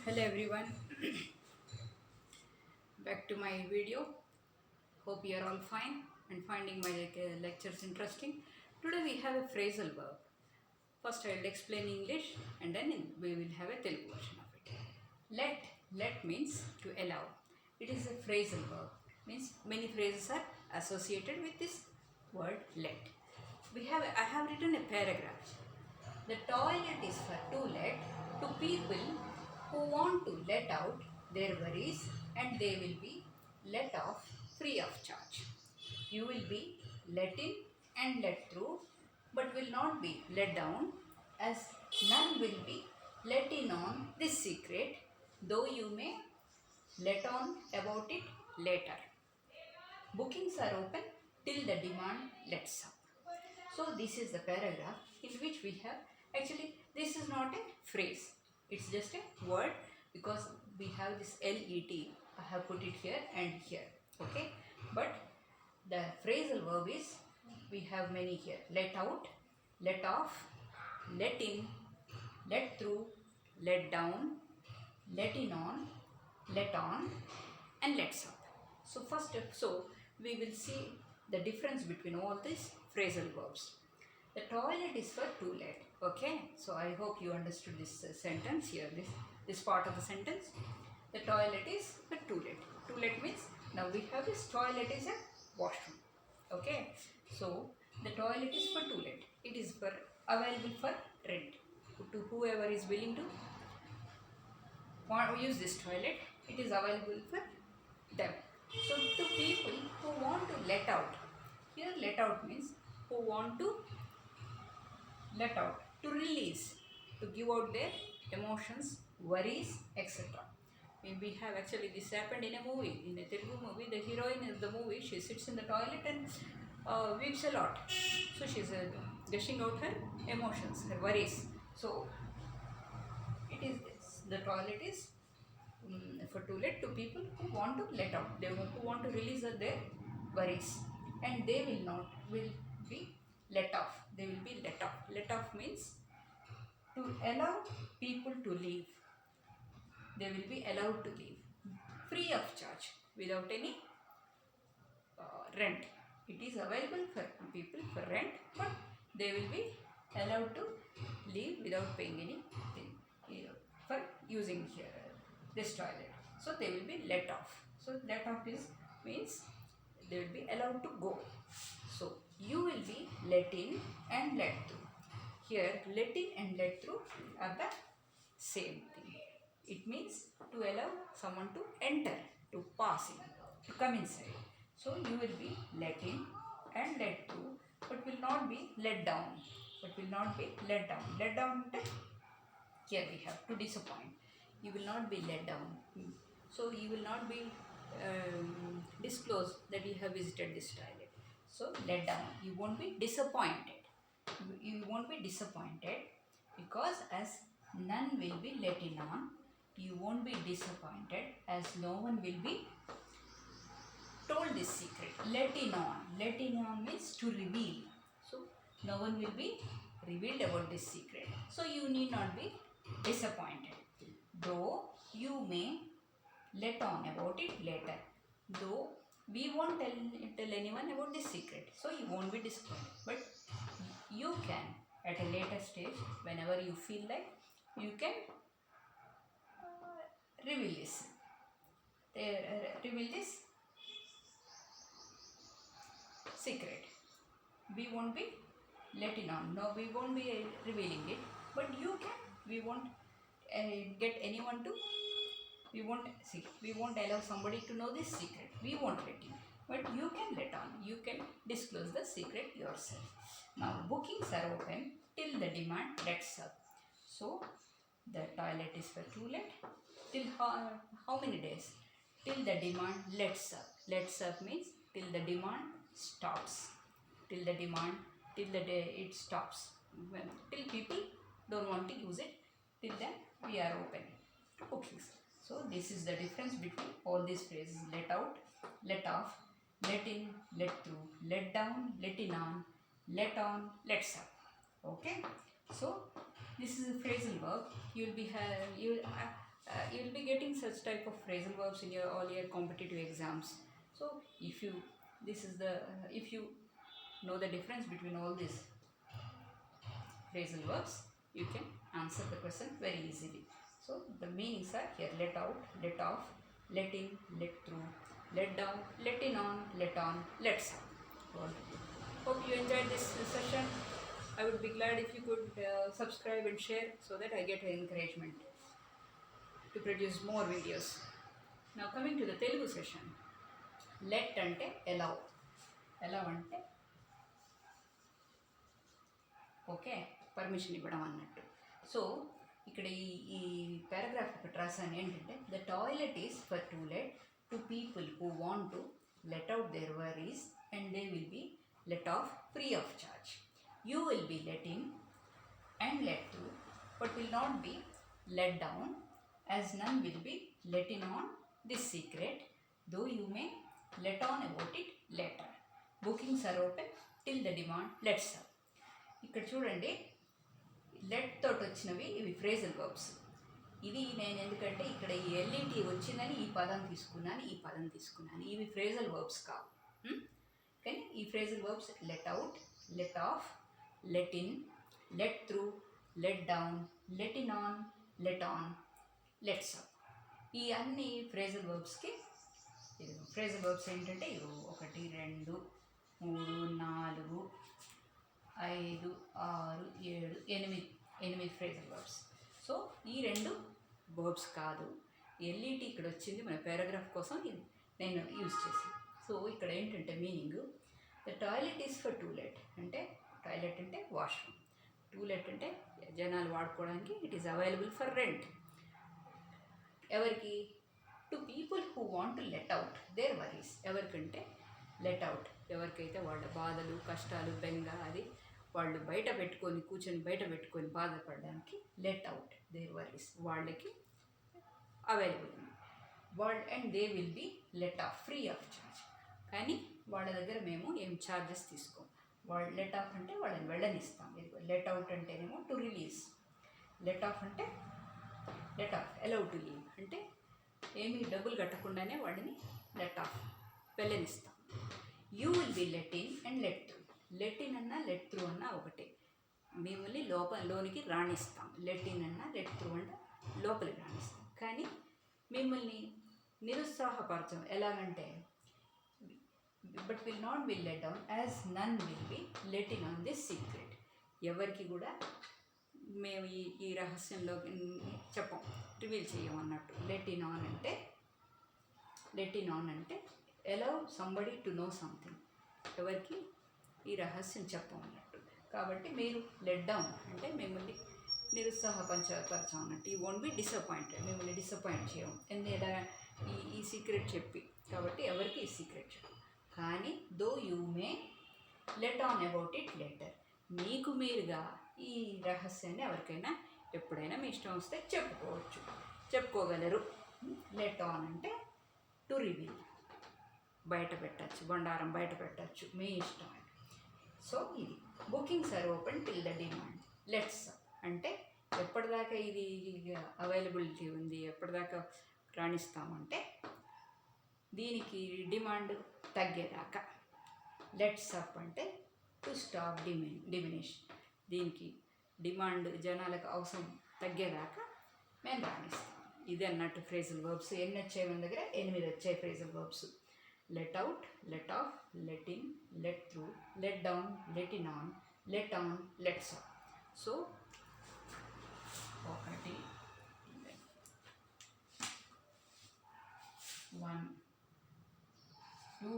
Hello everyone, back to my video. Hope you are all fine and finding my lectures interesting. Today we have a phrasal verb. First I will explain English and then we will have a Telugu version of it. Let means to allow. It is a phrasal verb. Means many phrases are associated with this word let. I have written a paragraph. The toilet is for to let to people who want to let out their worries and they will be let off free of charge. You will be let in and let through but will not be let down as none will be let in on this secret though you may let on about it later. Bookings are open till the demand lets up. So this is the paragraph in which we have, actually this is not a phrase, it's just a word because we have this let, I have put it here and here, okay. But the phrasal verb is, we have many here: let out, let off, let in, let through, let down, let in on and let's up. So we will see the difference between all these phrasal verbs. The toilet is for to let. Okay, so I hope you understood this sentence here, this part of the sentence. The toilet is for to let. To let means now we have this toilet is a washroom. Okay, so the toilet is for to let. It is for available for rent to whoever is willing to use this toilet. It is available for them. So to people who want to let out. Here let out means who want to let out, to release, to give out their emotions, worries, etc. We have, actually this happened in a movie, in a Telugu movie. The heroine of the movie, she sits in the toilet and weeps a lot. So she is gushing out her emotions, her worries. So it is this. The toilet is for to let to people who want to let out, who want to release their worries, and they will be let off. They will be let off. Let off means to allow people to leave. They will be allowed to leave free of charge without any rent. It is available for people for rent, but they will be allowed to leave without paying anything for using here this toilet. So they will be let off. So let off is means they will be allowed to go. So you will be let in and let through. Here let in and let through are the same thing. It means to allow someone to enter, to pass in, to come inside. So you will be let in and let through, but will not be let down. But will not be let down. Let down, here we have to disappoint. You will not be let down. So you will not be disclosed that you have visited this toilet. So let down. You won't be disappointed. You won't be disappointed because as none will be let in on. You won't be disappointed as no one will be told this secret. Let in on. Let in on means to reveal. So no one will be revealed about this secret. So you need not be disappointed. Though you may let on about it later. Though we won't tell anyone about this secret. So you won't be disappointed. But you can at a later stage, whenever you feel like, you can reveal this. Reveal this secret. We won't be letting on. No, we won't be revealing it. But you can. We won't get anyone to. We won't allow somebody to know this secret. We won't let you. But you can let on. You can disclose the secret yourself. Now bookings are open till the demand lets up. So the toilet is for to let. Till how many days? Till the demand lets up. Lets up means till the demand stops. Till the demand, till the day it stops. Till people don't want to use it, till then we are open to bookings. So this is the difference between all these phrases: let out, let off, let in, let through, let down, let in on, let's up. Okay. So this is a phrasal verb. You will You will be getting such type of phrasal verbs in your all your competitive exams. So if you if you know the difference between all these phrasal verbs, you can answer the question very easily. So the meanings are here: let out, let off, let in, let through, let down, let in on, let on, let's out. Well, hope you enjoyed this session. I would be glad if you could subscribe and share so that I get encouragement to produce more videos. Now coming to the Telugu session. Let ante allow. Allow ante okay permission ఇవ్వడం అన్నట్టు. So ఇక్కడ ఈ paragraph ఒకటి రాసాను ఏంటంటే, the toilet is for to let to people who want to let out their worries and they will be let off free of charge. You will be let in and let through but will not be let down as none will be let in on this secret, though you may let on about it later. Bookings are open till the demand lets up. ఇక్కడ చూడండి, let తోటి వచ్చినవి ఇవి phrasal verbs. ఇది నేను ఎందుకంటే ఇక్కడ ఈ ఎల్ఈటి వచ్చిందని ఈ పదం తీసుకున్నాను. ఇవి ఫ్రేజల్ వర్బ్స్ కావు. కానీ ఈ phrasal verbs let out, let off, let in, let through, let down, let in on, let on, let's up. ఈ అన్ని ఫ్రేజల్ వర్బ్స్కి ఫ్రేజల్ వర్బ్స్ ఏంటంటే ఇవి 1 2 3 4 5 6 7 8 ఫ్రేజల్ వర్బ్స్. సో ఈ 2 వర్బ్స్ కాదు, ఎల్ఈటి ఇక్కడ వచ్చింది మన పారాగ్రాఫ్ కోసం ఇది నేను యూజ్ చేసి. సో ఇక్కడ ఏంటంటే meaning, the toilet is for to let అంటే టాయిలెట్ అంటే వాష్రూమ్, టు లెట్ అంటే జనాలు వాడుకోవడానికి, it is available for rent. ఎవరికి? To people who want to let out their worries. ఎవరికంటే లెట్ అవుట్, ఎవరికైతే వాళ్ళ బాధలు, కష్టాలు, బెంగ అది వాళ్ళు బయట పెట్టుకొని బాధపడడానికి లెట్ అవుట్ దేర్ వరీస్, వాళ్ళకి available. And they will be let off free of charge. కానీ వాళ్ళ దగ్గర మేము ఏం ఛార్జెస్ తీసుకోం. వాళ్ళు లెట్ ఆఫ్ అంటే వాళ్ళని వెళ్ళనిస్తాం. లెట్ అవుట్ అంటేనేమో టు రిలీజ్, లెట్ ఆఫ్ అంటే let off allow to leave అంటే ఏమీ డబ్బులు కట్టకుండానే వాడిని లెట్ ఆఫ్ వెళ్ళనిస్తాం. You will be let in and let through. Let in అన్నా లెట్ త్రూ అన్నా ఒకటే, మిమ్మల్ని లోనికి రాణిస్తాం. లెట్ ఇన్ అన్నా లెట్ త్రూ అంటే లోపలికి రాణిస్తాం. కానీ మిమ్మల్ని నిరుత్సాహపరచం. ఎలాగంటే but will not be let down as none will be let in on this secret. ఎవరికి కూడా మేము ఈ రహస్యంలో చెప్పం, రివీల్ చేయం అన్నట్టు. లెట్ ఇన్ ఆన్ అంటే allow somebody to know something. ఎవరికి ఈ రహస్యం చెప్పం అన్నట్టు. కాబట్టి మీరు లెట్ డౌన్ అంటే మిమ్మల్ని నిరుత్సాహపరచం అన్నట్టు. ఈ వోంట్ బి డిసప్పాయింటెడ్, మిమ్మల్ని డిసప్పాయింట్ చేయం ఎందుకంటే ఈ సీక్రెట్ చెప్పి. కాబట్టి ఎవరికి ఈ సీక్రెట్ చెప్పం. కానీ though you may let on about it letter, మీకు మీరుగా ఈ రహస్యాన్ని ఎవరికైనా ఎప్పుడైనా మీ ఇష్టం వస్తే చెప్పుకోగలరు. లెట్ ఆన్ అంటే టు రివీల్, బయట పెట్టచ్చు, బండారం బయట పెట్టచ్చు, మీ ఇష్టం. సో ఇది bookings are open till the demand lets అంటే ఎప్పటిదాకా ఇది అవైలబిలిటీ ఉంది, ఎప్పటిదాకా రాణిస్తామంటే దీనికి డిమాండ్ తగ్గేదాకా. లెట్స్ అప్ అంటే టు స్టాప్ డిమినిష్, దీనికి డిమాండ్ జనాలకు అవసరం తగ్గేదాకా మేము రాణిస్తాం. ఇది అన్నట్టు ఫ్రేజల్ వర్బ్స్. ఎన్ని వచ్చాయి మన దగ్గర? 8 వచ్చాయి phrasal verbs. Let out, let off, let in, let through, let down, let in on, let on, let's of. So 1 2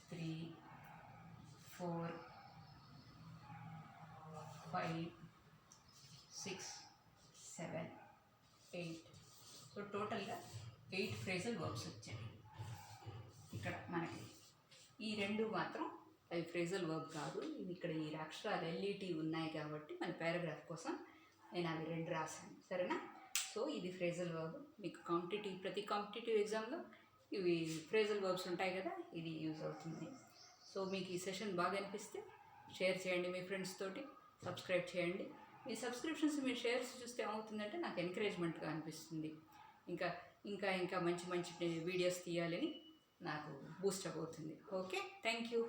3 4 5 6 7 8. So టోటల్గా 8 ఫ్రేజల్ వర్బ్స్ వచ్చాయి ఇక్కడ మనకి. ఈ 2 మాత్రం అవి ఫ్రేజల్ వర్బ్ కాదు. ఇవి ఇక్కడ ఈ అక్షరాలు ఎల్ఈటి ఉన్నాయి కాబట్టి మన పారాగ్రాఫ్ కోసం నేను అవి 2 రాశాను. సరేనా? సో ఇది ఫ్రేజల్ వర్బ్. మీకు ప్రతి కాంపిటేటివ్ ఎగ్జామ్లో ఇవి ఫ్రేజల్ వర్బ్స్ ఉంటాయి కదా, ఇది యూజ్ అవుతుంది. సో మీకు ఈ సెషన్ బాగా అనిపిస్తే షేర్ చేయండి మీ ఫ్రెండ్స్ తోటి, సబ్స్క్రైబ్ చేయండి. మీ సబ్స్క్రిప్షన్స్ మీ షేర్స్ చూస్తే ఏమవుతుందంటే నాకు ఎంకరేజ్మెంట్గా అనిపిస్తుంది. ఇంకా ఇంకా ఇంకా మంచి మంచి వీడియోస్ తీయాలని నాకు బూస్టప్ అవుతుంది. Okay, thank you.